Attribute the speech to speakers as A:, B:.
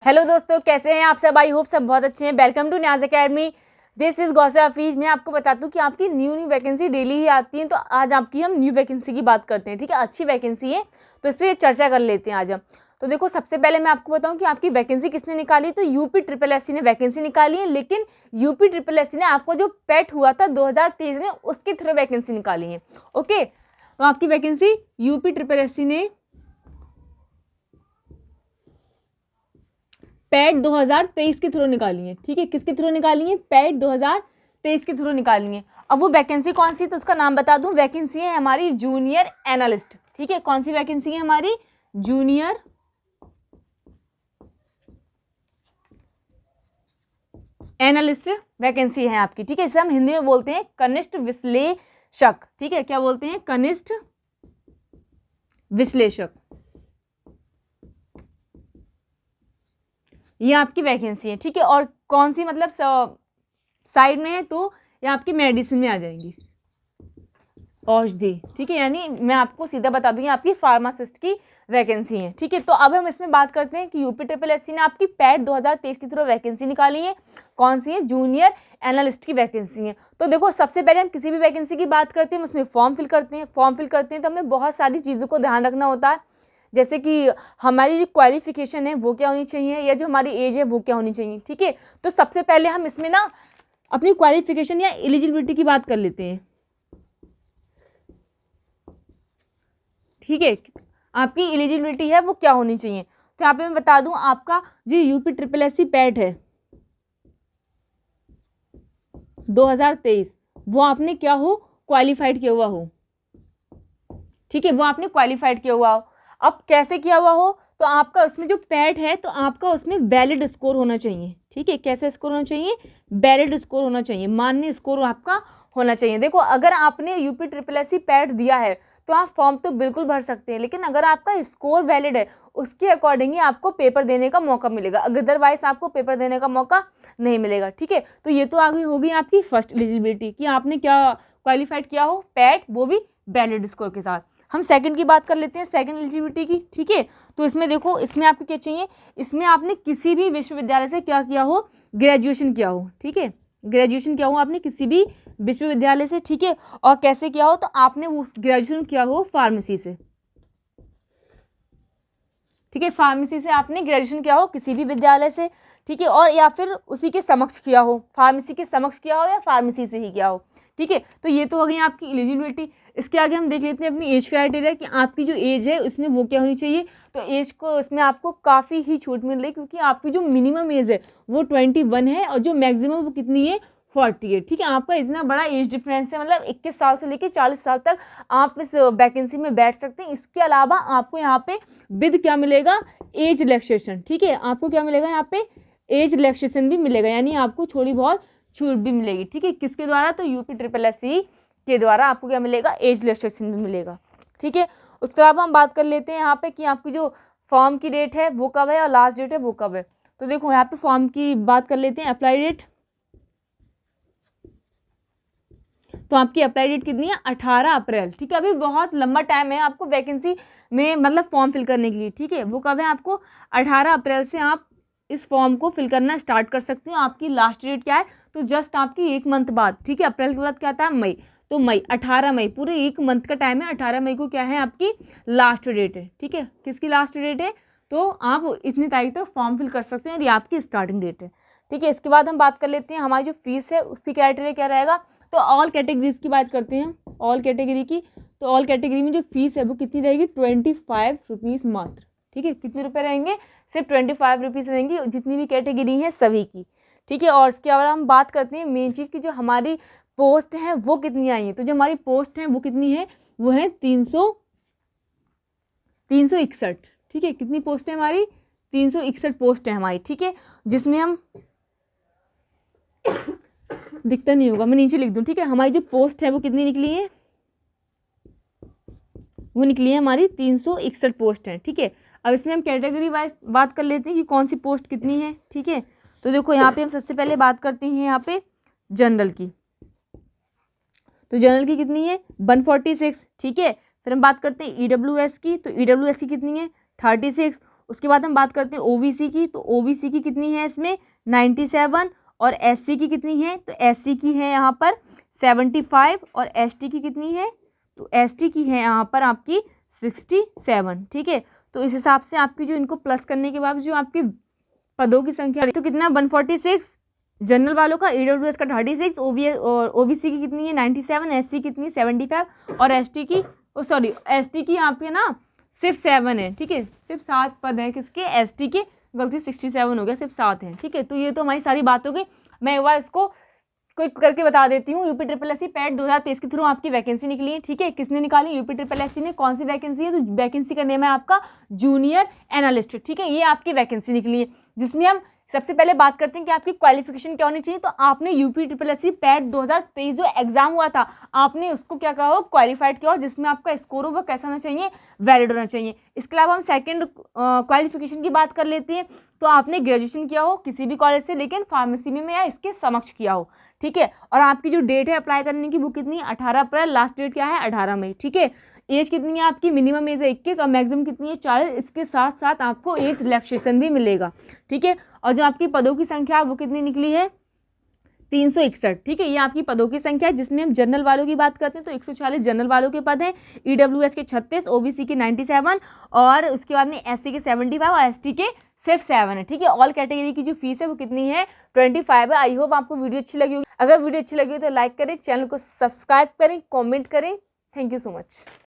A: Hello दोस्तों, कैसे हैं आप सब। आई होप सब बहुत अच्छे हैं। Welcome to Niyaz Academy. This is Gausa Hafeez. मैं आपको बता दूं कि आपकी न्यू वैकेंसी डेली ही आती है, तो आज आपकी हम न्यू वैकेंसी की बात करते हैं। ठीक है, अच्छी वैकेंसी है तो इस पर चर्चा कर लेते हैं आज हम। तो देखो, सबसे पहले मैं आपको बताऊं कि आपकी वैकेंसी किसने निकाली। तो यूपी ट्रिपल एस सी ने वैकेंसी निकाली है, लेकिन यूपी ट्रिपल एस सी ने आपको जो पेट हुआ था 2023 में उसके थ्रू वैकेंसी निकाली है। ओके, तो आपकी vacancy UP triple S C ने पैट 2023 के थ्रू निकाली है। ठीक है, किसके थ्रू निकाली है? पैट 2023 के थ्रू निकाली है। अब वो वैकेंसी कौन सी, तो उसका नाम बता दूं। वैकेंसी है हमारी जूनियर एनालिस्ट। ठीक है, कौन सी वैकेंसी है हमारी? जूनियर एनालिस्ट वैकेंसी है आपकी। ठीक है, इसे हम हिंदी में बोलते हैं कनिष्ठ विश्लेषक। ठीक है, क्या बोलते हैं? कनिष्ठ विश्लेषक। ये आपकी वैकेंसी है। ठीक है, और कौन सी मतलब साइड में है, तो ये आपकी मेडिसिन में आ जाएंगी, औषधि। ठीक है, यानी मैं आपको सीधा बता दूंगी, आपकी फार्मासिस्ट की वैकेंसी है। ठीक है, तो अब हम इसमें बात करते हैं कि यूपी ट्रिपल एस सी ने आपकी पैट 2023 की थ्रू वैकेंसी निकाली है। कौन सी है? जूनियर एनालिस्ट की वैकेंसी है। तो देखो, सबसे पहले हम किसी भी वैकेंसी की बात करते हैं, उसमें फॉर्म फिल करते हैं। फॉर्म फिल करते हैं तो हमें बहुत सारी चीज़ों को ध्यान रखना होता है, जैसे कि हमारी जो क्वालिफिकेशन है वो क्या होनी चाहिए, या जो हमारी एज है वो क्या होनी चाहिए। ठीक है, तो सबसे पहले हम इसमें ना अपनी क्वालिफिकेशन या एलिजिबिलिटी की बात कर लेते हैं। ठीक है, आपकी एलिजिबिलिटी है वो क्या होनी चाहिए। तो यहाँ पे मैं बता दूं, आपका जो UP triple S C PET है 2023, वो आपने क्या हो? क्वालिफाइड किया हुआ हो। ठीक है, वो आपने क्वालिफाइड किया हुआ हो। अब कैसे किया हुआ हो, तो आपका उसमें जो पैट है तो आपका उसमें वैलिड स्कोर होना चाहिए। ठीक है, कैसे स्कोर होना चाहिए? वैलिड स्कोर होना चाहिए, मान्य स्कोर आपका होना चाहिए। देखो, अगर आपने UP triple S C PET दिया है तो आप फॉर्म तो बिल्कुल भर सकते हैं, लेकिन अगर आपका स्कोर वैलिड है उसके अकॉर्डिंग ही आपको पेपर देने का मौका मिलेगा, अदरवाइज आपको पेपर देने का मौका नहीं मिलेगा। ठीक है, तो ये तो आगे होगी आपकी फर्स्ट एलिजिबिलिटी कि आपने क्या क्वालिफाइड किया हो, पैट, वो भी वैलिड स्कोर के साथ। हम सेकंड की बात कर लेते हैं, सेकंड एलिजिबिलिटी की। ठीक है, तो इसमें देखो, इसमें आपको क्या चाहिए? इसमें आपने किसी भी विश्वविद्यालय से क्या किया हो? ग्रेजुएशन किया हो। ठीक है, ग्रेजुएशन किया हो आपने किसी भी विश्वविद्यालय से। ठीक है, और कैसे किया हो? तो आपने वो ग्रेजुएशन किया हो फार्मेसी से। ठीक है, फार्मेसी से आपने ग्रेजुएशन किया हो किसी भी विद्यालय से। ठीक है, और या फिर उसी के समक्ष किया हो, फार्मेसी के समक्ष किया हो या फार्मेसी से ही किया हो। ठीक है, तो ये तो हो गई आपकी एलिजिबिलिटी। इसके आगे हम देख लेते हैं अपनी एज क्राइटेरिया कि आपकी जो एज है उसमें वो क्या होनी चाहिए। तो एज को इसमें आपको काफ़ी ही छूट मिल रही है, क्योंकि आपकी जो मिनिमम एज है वो 21 है और जो मैक्सिमम वो कितनी है? 40 है। ठीक है, आपका इतना बड़ा एज डिफरेंस है, मतलब 21 साल से लेकर 40 साल तक आप इस वैकेंसी में बैठ सकते हैं। इसके अलावा आपको यहाँ पे विद क्या मिलेगा? Age relaxation. ठीक है, आपको क्या मिलेगा यहाँ पे? एज रिलैक्सेशन भी मिलेगा, यानी आपको थोड़ी बहुत छूट भी मिलेगी। ठीक है, किसके द्वारा? तो यूपी ट्रिपल एस सी के द्वारा आपको क्या मिलेगा? एज रिलैक्सेशन भी मिलेगा। ठीक है, उसके अलावा हम बात कर लेते हैं यहाँ पे कि आपकी जो फॉर्म की डेट है वो कब है और लास्ट डेट है वो कब है। तो देखो, यहाँ पे फॉर्म की बात कर लेते हैं। अप्लाई डेट, तो आपकी अप्लाई डेट कितनी है? 18 अप्रैल। ठीक है, अभी बहुत लंबा टाइम है आपको वैकेंसी में मतलब फॉर्म फिल करने के लिए। ठीक है, वो कब है? आपको 18 अप्रैल से आप इस फॉर्म को फिल करना स्टार्ट कर सकते हैं। आपकी लास्ट डेट क्या है? तो जस्ट आपकी 1 मंथ बाद। ठीक है, अप्रैल के बाद क्या आता है? मई। तो मई, 18 मई, पूरे 1 मंथ का टाइम है। 18 मई को क्या है? आपकी लास्ट डेट है। ठीक है, किसकी लास्ट डेट है? तो आप इतनी तारीख तक फॉर्म फिल कर सकते हैं और ये आपकी स्टार्टिंग डेट है। ठीक है, इसके बाद हम बात कर लेते हैं हमारी जो फीस है उसकी क्राइटेरिया क्या रहेगा। तो ऑल कैटेगरीज की बात करते हैं, ऑल कैटेगरी की। तो ऑल कैटेगरी में जो फीस है वो कितनी रहेगी? 25 रुपीज़ मात्र। ठीक है, कितने रुपए रहेंगे? सिर्फ 25 रुपीज़ रहेंगी, जितनी भी कैटेगरी है सभी की। ठीक है, और इसके अलावा हम बात करते हैं मेन चीज़ की, जो हमारी पोस्ट हैं वो कितनी आई हैं। तो जो हमारी पोस्ट हैं वो कितनी है? वो है 361। ठीक है, कितनी पोस्ट है हमारी? 361 पोस्ट है हमारी। ठीक है, जिसमें हम दिखता नहीं होगा, मैं नीचे लिख दूं। ठीक है, हमारी जो पोस्ट है वो कितनी निकली है? वो निकली है हमारी 361 पोस्ट है। ठीक है, अब इसमें हम कैटेगरी वाइज बात कर लेते हैं कि कौन सी पोस्ट कितनी है। ठीक है, तो देखो यहाँ पे हम सबसे पहले बात करते हैं यहाँ पे जनरल की। तो जनरल की कितनी है? 146। ठीक है, फिर हम बात करते हैं ईडब्ल्यूएस की। तो ईडब्ल्यूएस की कितनी है? 36। उसके बाद हम बात करते हैं ओबीसी की, तो ओबीसी की कितनी है इसमें 97, और एससी की कितनी है, तो एससी की है यहाँ पर 75, और एसटी की कितनी है, तो एसटी की है यहाँ पर आपकी 67। ठीक है, तो इस हिसाब से आपकी जो इनको प्लस करने के बाद जो आपकी पदों की संख्या तो कितना 146 जनरल वालों का, ईडब्ल्यूएस का 36, ओबीसी की कितनी है 97, एससी कितनी 75, और एसटी की एसटी की आपके ना सिर्फ 7 है। ठीक है, सिर्फ 7 पद हैं किसके, एसटी के, गलती 67 हो गया, सिर्फ 7 हैं। ठीक है, तो ये तो हमारी सारी बात हो गई। मैं एक बार इसको कोई करके बता देती हूँ। UP triple S C PET 2023 के थ्रू आपकी वैकेंसी निकली है। ठीक है, किसने निकाली, यूपी ट्रिपल एस सी ने। कौन सी वैकेंसी है, तो वैकेंसी का नेम है आपका जूनियर एनालिस्ट। ठीक है, ये आपकी वैकेंसी निकली है, जिसमें हम सबसे पहले बात करते हैं कि आपकी क्वालिफिकेशन क्या होनी चाहिए। तो आपने UP triple S C PET 2023 जो एग्जाम हुआ था, आपने उसको क्या कहा हो, क्वालिफाइड किया हो, जिसमें आपका स्कोर हो वो कैसा होना चाहिए, वैलिड होना चाहिए। इसके अलावा हम सेकंड क्वालिफिकेशन की बात कर लेते हैं। तो आपने ग्रेजुएशन किया हो किसी भी कॉलेज से, लेकिन फार्मेसी में या इसके समक्ष किया हो। ठीक है, और आपकी जो डेट है अप्लाई करने की वो कितनी है, 18 अप्रैल, लास्ट डेट क्या है 18 मई। ठीक है, एज कितनी है आपकी, मिनिमम एज है 21 और मैक्सिमम कितनी है 40। इसके साथ साथ आपको एज रिलैक्सेशन भी मिलेगा। ठीक है, और जो आपकी पदों की संख्या वो कितनी निकली है 361। ठीक है, ये आपकी पदों की संख्या है, जिसमें हम जनरल वालों की बात करते हैं तो 140 जनरल वालों के पद हैं, ईडब्ल्यूएस के 36, ओबीसी के 97, और उसके बाद में एससी के 75 और एसटी के सिर्फ 7 है। ठीक है, ऑल कैटेगरी की जो फीस है वो कितनी है 25 है। आई होप आपको वीडियो अच्छी लगी होगी। अगर वीडियो अच्छी लगी हो तो लाइक करें, चैनल को सब्सक्राइब करें, कॉमेंट करें। Thank you so much.